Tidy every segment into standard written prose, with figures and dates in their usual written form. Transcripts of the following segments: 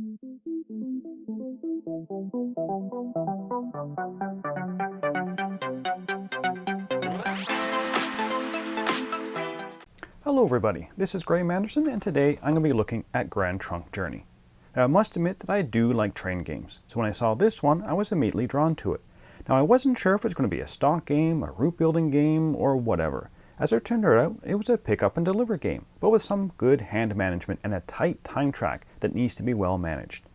Hello everybody, this is Graeme Anderson, and today I'm going to be looking at Grand Trunk Journey. Now I must admit that I do like train games, so when I saw this one I was immediately drawn to it. Now I wasn't sure if it was going to be a stock game, a route building game, or whatever. As it turned out, it was a pick up and deliver game, but with some good hand management and a tight time track that needs to be well managed.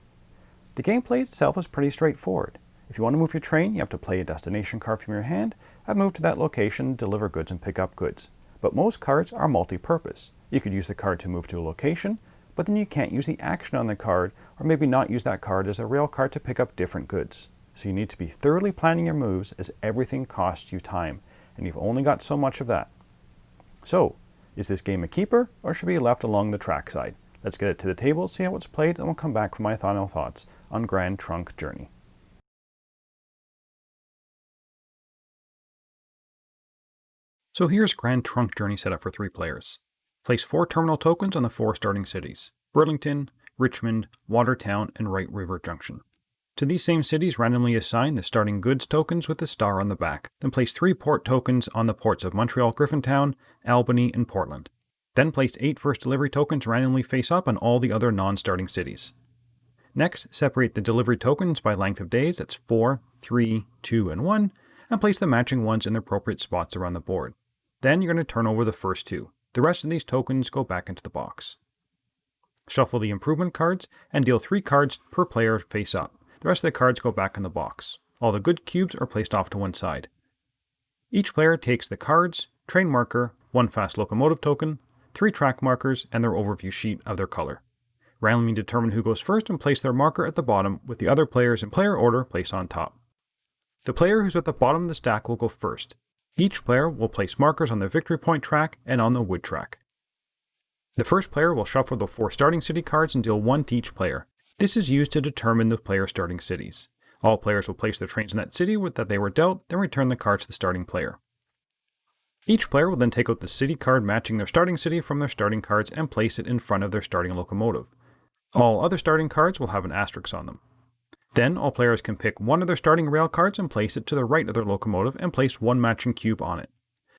The gameplay itself is pretty straightforward. If you want to move your train, you have to play a destination card from your hand and move to that location, deliver goods and pick up goods. But most cards are multi-purpose. You could use the card to move to a location, but then you can't use the action on the card, or maybe not use that card as a rail card to pick up different goods. So you need to be thoroughly planning your moves, as everything costs you time, and you've only got so much of that. So, is this game a keeper, or should be left along the trackside? Let's get it to the table, see how it's played, and we'll come back for my final thoughts on Grand Trunk Journey. So here's Grand Trunk Journey set up for 3 players. Place 4 terminal tokens on the 4 starting cities: Burlington, Richmond, Watertown, and Wright River Junction. To these same cities, randomly assign the starting goods tokens with the star on the back. Then place 3 port tokens on the ports of Montreal, Griffintown, Albany, and Portland. Then place 8 first delivery tokens randomly face up on all the other non-starting cities. Next, separate the delivery tokens by length of days, that's 4, 3, 2, and 1, and place the matching ones in the appropriate spots around the board. Then you're going to turn over the first 2. The rest of these tokens go back into the box. Shuffle the improvement cards and deal 3 cards per player face up. The rest of the cards go back in the box. All the good cubes are placed off to one side. Each player takes the cards, train marker, 1 fast locomotive token, 3 track markers, and their overview sheet of their color. Randomly determine who goes first and place their marker at the bottom, with the other players in player order placed on top. The player who's at the bottom of the stack will go first. Each player will place markers on the victory point track and on the wood track. The first player will shuffle the 4 starting city cards and deal 1 to each player. This is used to determine the player's starting cities. All players will place their trains in that city that they were dealt, then return the cards to the starting player. Each player will then take out the city card matching their starting city from their starting cards and place it in front of their starting locomotive. All other starting cards will have an asterisk on them. Then all players can pick one of their starting rail cards and place it to the right of their locomotive and place 1 matching cube on it.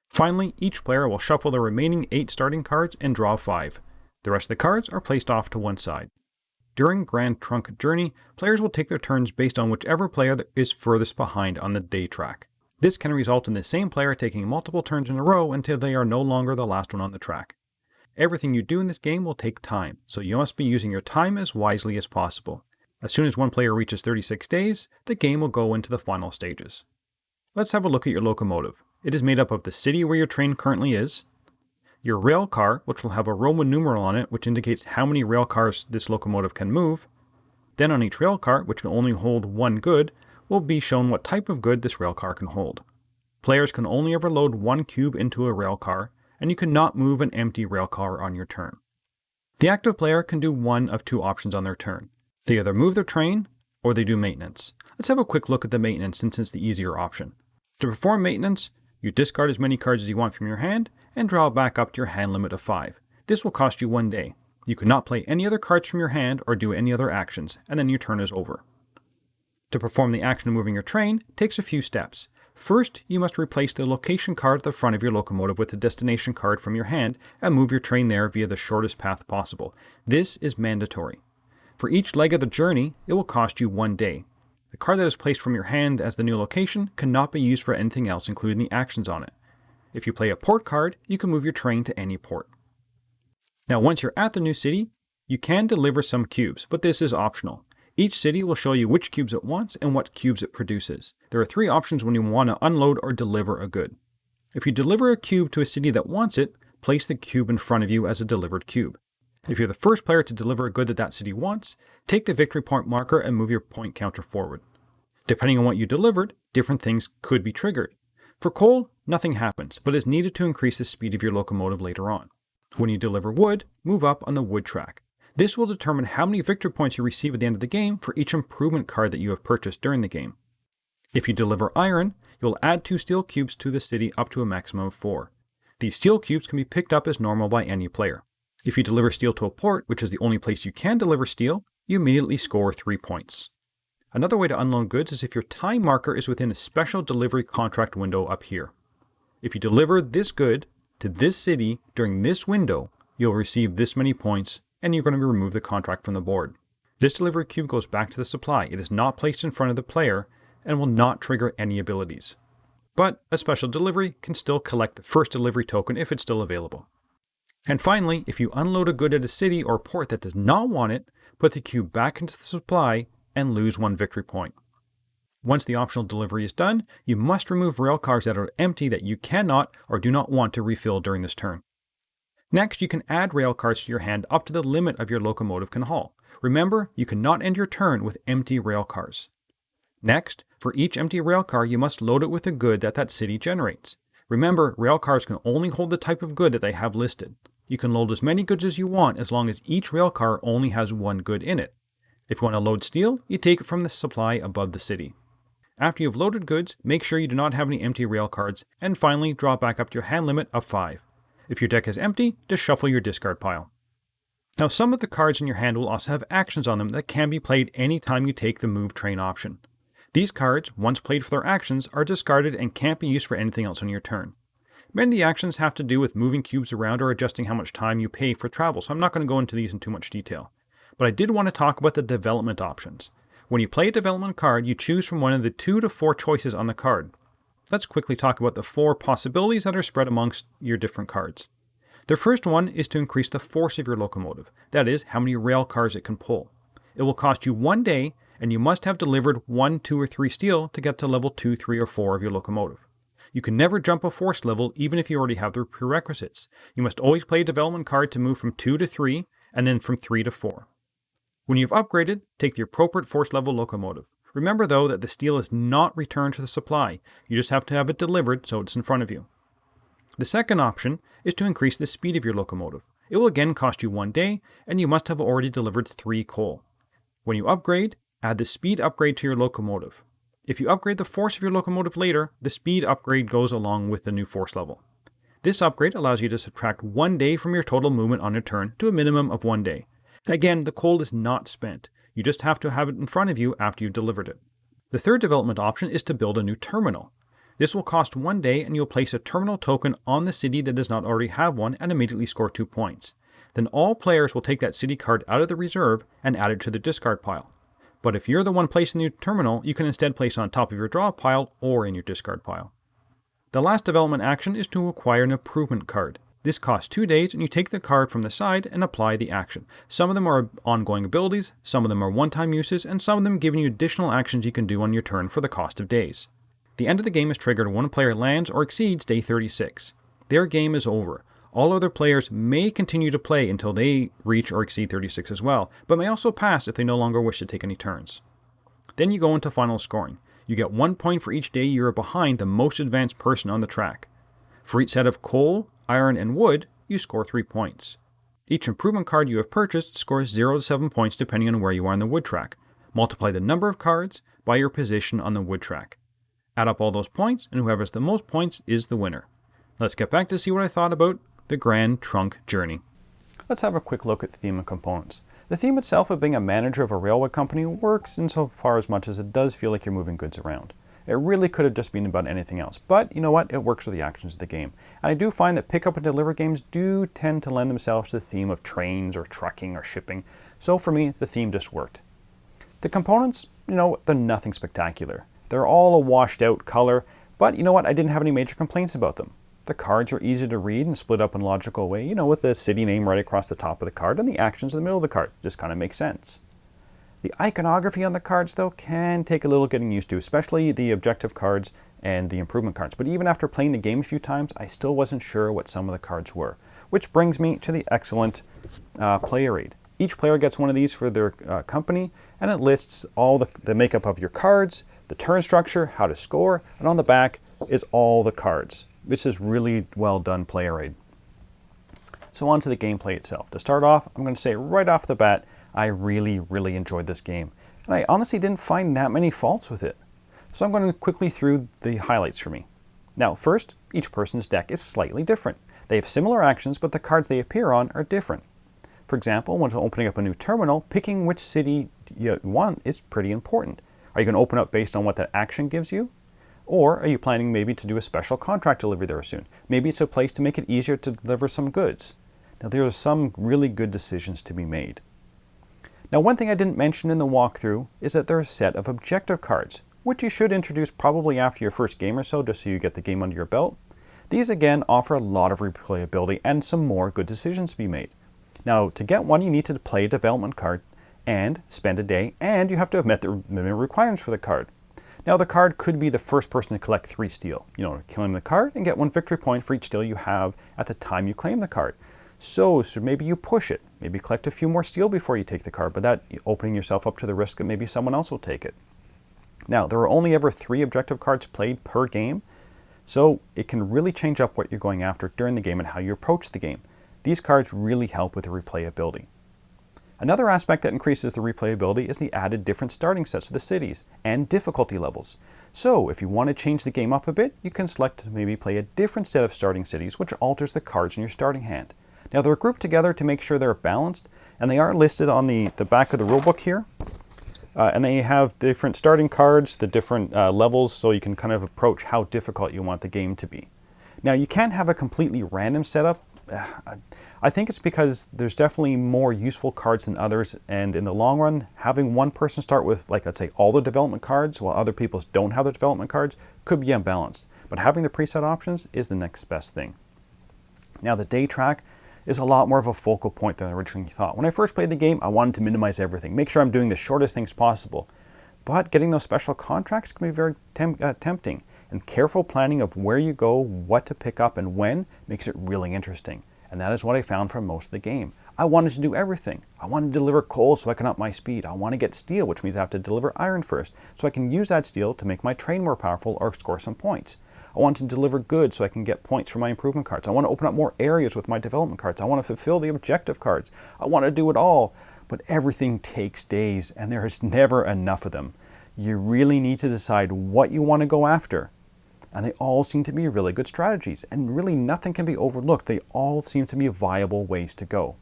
Finally, each player will shuffle the remaining 8 starting cards and draw 5. The rest of the cards are placed off to one side. During Grand Trunk Journey, players will take their turns based on whichever player is furthest behind on the day track. This can result in the same player taking multiple turns in a row until they are no longer the last one on the track. Everything you do in this game will take time, so you must be using your time as wisely as possible. As soon as one player reaches 36 days, the game will go into the final stages. Let's have a look at your locomotive. It is made up of the city where your train currently is, your rail car, which will have a Roman numeral on it, which indicates how many rail cars this locomotive can move. Then on each rail car, which can only hold 1 good, will be shown what type of good this rail car can hold. Players can only ever load 1 cube into a rail car, and you cannot move an empty rail car on your turn. The active player can do one of 2 options on their turn. They either move their train, or they do maintenance. Let's have a quick look at the maintenance since it's the easier option. To perform maintenance, you discard as many cards as you want from your hand, and draw back up to your hand limit of 5. This will cost you 1 day. You cannot play any other cards from your hand or do any other actions, and then your turn is over. To perform the action of moving your train takes a few steps. First, you must replace the location card at the front of your locomotive with the destination card from your hand, and move your train there via the shortest path possible. This is mandatory. For each leg of the journey, it will cost you 1 day. The card that is placed from your hand as the new location cannot be used for anything else, including the actions on it. If you play a port card, you can move your train to any port. Now once you're at the new city, you can deliver some cubes, but this is optional. Each city will show you which cubes it wants and what cubes it produces. There are 3 options when you want to unload or deliver a good. If you deliver a cube to a city that wants it, place the cube in front of you as a delivered cube. If you're the first player to deliver a good that city wants, take the victory point marker and move your point counter forward. Depending on what you delivered, different things could be triggered. For coal, nothing happens, but is needed to increase the speed of your locomotive later on. When you deliver wood, move up on the wood track. This will determine how many victory points you receive at the end of the game for each improvement card that you have purchased during the game. If you deliver iron, you'll add 2 steel cubes to the city up to a maximum of 4. These steel cubes can be picked up as normal by any player. If you deliver steel to a port, which is the only place you can deliver steel, you immediately score 3 points. Another way to unload goods is if your time marker is within a special delivery contract window up here. If you deliver this good to this city during this window, you'll receive this many points and you're going to remove the contract from the board. This delivery cube goes back to the supply. It is not placed in front of the player and will not trigger any abilities. But a special delivery can still collect the first delivery token if it's still available. And finally, if you unload a good at a city or port that does not want it, put the cube back into the supply and lose 1 victory point. Once the optional delivery is done, you must remove rail cars that are empty that you cannot or do not want to refill during this turn. Next, you can add rail cars to your hand up to the limit of your locomotive can haul. Remember, you cannot end your turn with empty rail cars. Next, for each empty rail car, you must load it with a good that city generates. Remember, rail cars can only hold the type of good that they have listed. You can load as many goods as you want as long as each rail car only has 1 good in it. If you want to load steel, you take it from the supply above the city. After you've loaded goods, make sure you do not have any empty rail cards, and finally draw back up to your hand limit of 5. If your deck is empty, just shuffle your discard pile. Now some of the cards in your hand will also have actions on them that can be played anytime you take the move train option. These cards, once played for their actions, are discarded and can't be used for anything else on your turn. Many of the actions have to do with moving cubes around or adjusting how much time you pay for travel, so I'm not going to go into these in too much detail. But I did want to talk about the development options. When you play a development card, you choose from one of the 2 to 4 choices on the card. Let's quickly talk about the 4 possibilities that are spread amongst your different cards. The first one is to increase the force of your locomotive, that is, how many rail cars it can pull. It will cost you 1 day, and you must have delivered 1, 2, or 3 steel to get to level 2, 3, or 4 of your locomotive. You can never jump a force level even if you already have the prerequisites. You must always play a development card to move from 2 to 3, and then from 3 to 4. When you've upgraded, take the appropriate force level locomotive. Remember though that the steel is not returned to the supply, you just have to have it delivered so it's in front of you. The second option is to increase the speed of your locomotive. It will again cost you 1 day, and you must have already delivered 3 coal. When you upgrade, add the speed upgrade to your locomotive. If you upgrade the force of your locomotive later, the speed upgrade goes along with the new force level. This upgrade allows you to subtract 1 day from your total movement on a turn to a minimum of 1 day. Again, the coal is not spent. You just have to have it in front of you after you've delivered it. The third development option is to build a new terminal. This will cost 1 day, and you'll place a terminal token on the city that does not already have one and immediately score 2 points. Then all players will take that city card out of the reserve and add it to the discard pile. But if you're the one placing the terminal, you can instead place it on top of your draw pile or in your discard pile. The last development action is to acquire an improvement card. This costs 2 days, and you take the card from the side and apply the action. Some of them are ongoing abilities, some of them are one-time uses, and some of them giving you additional actions you can do on your turn for the cost of days. The end of the game is triggered when a player lands or exceeds day 36. Their game is over. All other players may continue to play until they reach or exceed 36 as well, but may also pass if they no longer wish to take any turns. Then you go into final scoring. You get 1 point for each day you are behind the most advanced person on the track. For each set of coal, iron, and wood, you score 3 points. Each improvement card you have purchased scores 0 to 7 points depending on where you are on the wood track. Multiply the number of cards by your position on the wood track. Add up all those points, and whoever has the most points is the winner. Let's get back to see what I thought about the Grand Trunk Journey. Let's have a quick look at the theme and components. The theme itself of being a manager of a railway company works insofar as much as it does feel like you're moving goods around. It really could have just been about anything else, but you know what? It works with the actions of the game. And I do find that pick up and deliver games do tend to lend themselves to the theme of trains or trucking or shipping, so for me, the theme just worked. The components, they're nothing spectacular. They're all a washed out color, but you know what? I didn't have any major complaints about them. The cards are easy to read and split up in a logical way, with the city name right across the top of the card and the actions in the middle of the card. Just kind of makes sense. The iconography on the cards, though, can take a little getting used to, especially the objective cards and the improvement cards. But even after playing the game a few times, I still wasn't sure what some of the cards were. Which brings me to the excellent player aid. Each player gets one of these for their company, and it lists all the makeup of your cards, the turn structure, how to score, and on the back is all the cards. This is really well done player aid. So on to the gameplay itself. To start off, I'm going to say right off the bat, I really, really enjoyed this game. And I honestly didn't find that many faults with it. So I'm going to quickly through the highlights for me. Now, first, each person's deck is slightly different. They have similar actions, but the cards they appear on are different. For example, when opening up a new terminal, picking which city you want is pretty important. Are you going to open up based on what that action gives you? Or are you planning maybe to do a special contract delivery there soon? Maybe it's a place to make it easier to deliver some goods. Now there are some really good decisions to be made. Now one thing I didn't mention in the walkthrough is that there are a set of objective cards, which you should introduce probably after your first game or so, just so you get the game under your belt. These again offer a lot of replayability and some more good decisions to be made. Now to get one you need to play a development card and spend a day, and you have to have met the minimum requirements for the card. Now the card could be the first person to collect 3 steel. Claim the card and get 1 victory point for each steel you have at the time you claim the card. So maybe you push it, maybe collect a few more steel before you take the card, but that opening yourself up to the risk that maybe someone else will take it. Now there are only ever 3 objective cards played per game, so it can really change up what you're going after during the game and how you approach the game. These cards really help with the replayability. Another aspect that increases the replayability is the added different starting sets of the cities and difficulty levels. So if you want to change the game up a bit, you can select to maybe play a different set of starting cities, which alters the cards in your starting hand. Now they're grouped together to make sure they're balanced, and they are listed on the back of the rulebook here. And they have different starting cards, the different levels, so you can kind of approach how difficult you want the game to be. Now you can't have a completely random setup. I think it's because there's definitely more useful cards than others, and in the long run, having one person start with, like, let's say, all the development cards while other people don't have the development cards could be unbalanced. But having the preset options is the next best thing. Now the day track is a lot more of a focal point than I originally thought. When I first played the game, I wanted to minimize everything, make sure I'm doing the shortest things possible. But getting those special contracts can be very tempting, and careful planning of where you go, what to pick up, and when makes it really interesting. And that is what I found for most of the game. I wanted to do everything. I wanted to deliver coal so I can up my speed. I want to get steel, which means I have to deliver iron first, so I can use that steel to make my train more powerful or score some points. I want to deliver goods so I can get points for my improvement cards. I want to open up more areas with my development cards. I want to fulfill the objective cards. I want to do it all. But everything takes days, and there is never enough of them. You really need to decide what you want to go after. And they all seem to be really good strategies, and really nothing can be overlooked. They all seem to be viable ways to go.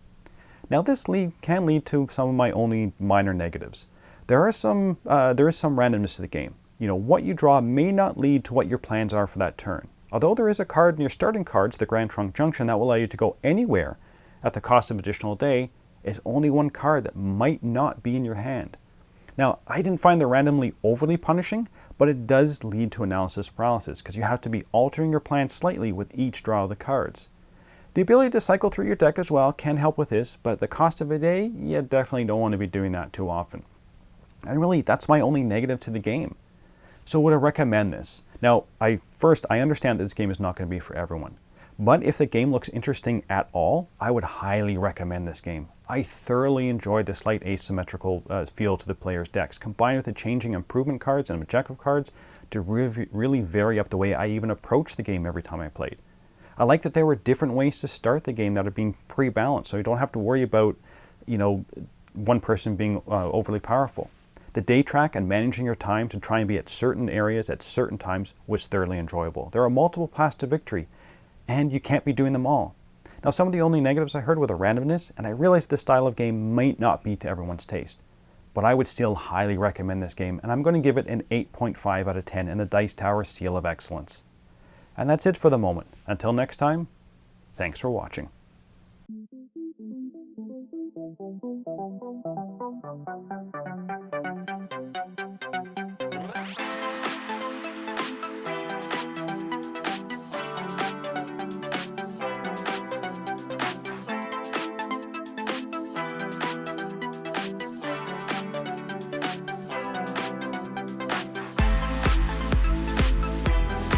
Now this can lead to some of my only minor negatives. There is some randomness to the game. What you draw may not lead to what your plans are for that turn. Although there is a card in your starting cards, the Grand Trunk Junction, that will allow you to go anywhere at the cost of additional day, it's only one card that might not be in your hand. Now, I didn't find the randomly overly punishing, but it does lead to analysis paralysis because you have to be altering your plan slightly with each draw of the cards. The ability to cycle through your deck as well can help with this, but at the cost of a day, you definitely don't want to be doing that too often. And really, that's my only negative to the game. So would I recommend this? Now, I understand that this game is not going to be for everyone. But if the game looks interesting at all, I would highly recommend this game. I thoroughly enjoyed the slight asymmetrical feel to the player's decks, combined with the changing improvement cards and objective cards to really vary up the way I even approach the game every time I played. I like that there were different ways to start the game that are being pre-balanced, so you don't have to worry about, one person being overly powerful. The day track and managing your time to try and be at certain areas at certain times was thoroughly enjoyable. There are multiple paths to victory, and you can't be doing them all. Now, some of the only negatives I heard were the randomness, and I realized this style of game might not be to everyone's taste. But I would still highly recommend this game, and I'm going to give it an 8.5 out of 10 in the Dice Tower Seal of Excellence. And that's it for the moment. Until next time, thanks for watching.